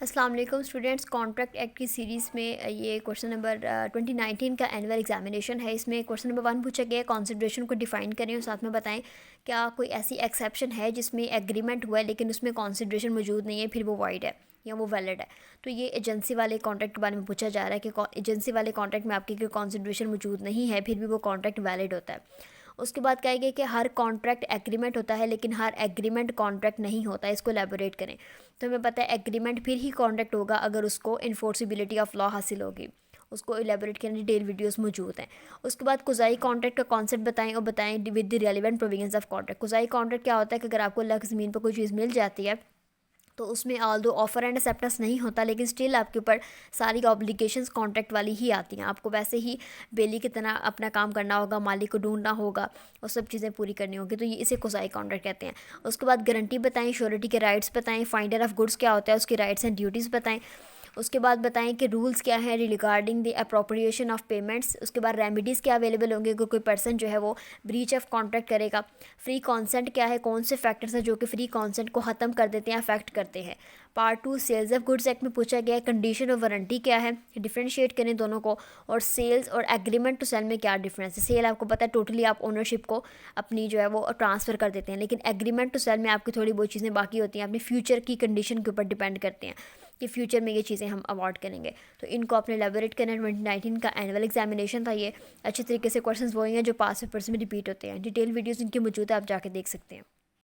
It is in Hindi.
अस्सलाम वालेकुम स्टूडेंट्स। कॉन्ट्रैक्ट एक्ट की सीरीज़ में ये क्वेश्चन नंबर 2019 का एनुअल एग्जामिनेशन है। इसमें क्वेश्चन नंबर 1 पूछा गया है, कंसिडरेशन को डिफ़ाइन करें और साथ में बताएं क्या कोई ऐसी एक्सेप्शन है जिसमें एग्रीमेंट हुआ है लेकिन उसमें कंसिडरेशन मौजूद नहीं है, फिर वो वाइड है या वो वैलिड है। तो ये एजेंसी वाले कॉन्ट्रैक्ट के बारे में पूछा जा रहा है कि एजेंसी वाले कॉन्ट्रैक्ट में आपकी कोई कंसिडरेशन मौजूद नहीं है, फिर भी वो कॉन्ट्रैक्ट वैलिड होता है। उसके बाद कहेंगे कि हर कॉन्ट्रैक्ट एग्रीमेंट होता है लेकिन हर एग्रीमेंट कॉन्ट्रैक्ट नहीं होता है। इसको एलैबोरेट करें। तो हमें पता है एग्रीमेंट फिर ही कॉन्ट्रैक्ट होगा अगर उसको इन्फोर्सिबिलिटी ऑफ लॉ हासिल होगी। उसको एलैबोरेट करने डिटेल वीडियोस मौजूद हैं। उसके बाद कुज़ाई कॉन्ट्रैक्ट का कॉन्सेप्ट बताएं और बताएं with the relevant provisions of contract. Quasi contract क्या होता है कि अगर आपको अलग ज़मीन पर कोई चीज़ मिल जाती है तो उसमें ऑल दो ऑफर एंड एक्सेप्टेंस नहीं होता, लेकिन स्टिल आपके ऊपर सारी ऑब्लिगेशंस कॉन्ट्रैक्ट वाली ही आती हैं। आपको वैसे ही बेली की तरह अपना काम करना होगा, मालिक को ढूंढना होगा और सब चीज़ें पूरी करनी होगी। तो ये इसे कुज़ाई कॉन्ट्रैक्ट कहते हैं। उसके बाद गारंटी बताएं, श्योरिटी के राइट्स बताएं, फाइंडर ऑफ गुड्स क्या होता है, उसके राइट्स एंड ड्यूटीज़ बताएं। उसके बाद बताएं कि रूल्स क्या हैं regarding the appropriation of payments. उसके बाद रेमेडीज़ क्या अवेलेबल होंगे अगर कोई पर्सन जो है वो ब्रीच ऑफ कॉन्ट्रैक्ट करेगा। फ्री कॉन्सेंट क्या है, कौन से फैक्टर्स हैं जो कि फ्री कॉन्सेंट को ख़त्म कर देते हैं, अफेक्ट करते हैं। Part 2 sales of goods act में पूछा गया है कंडीशन और वारंटी क्या है, डिफ्रेंशिएट करें दोनों को। और सेल्स और एग्रीमेंट टू सेल में क्या डिफरेंस है। सेल आपको पता है टोटली आप ओनरशिप को अपनी जो है वो ट्रांसफ़र कर देते हैं, लेकिन एग्रीमेंट टू सेल में आपकी थोड़ी बहुत चीज़ें बाकी होती हैं, अपने फ्यूचर की कंडीशन के ऊपर डिपेंड करते हैं कि फ्यूचर में ये चीज़ें हम अवॉर्ड करेंगे। तो इनको आपने एलैबोरेट करना है। 2019 का एनुअल एग्जामिनेशन था ये। अच्छे तरीके से क्वेश्चंस वो हैं जो पास पेपर्स में रिपीट होते हैं। डिटेल वीडियोस इनकी मौजूद है, आप जाके देख सकते हैं।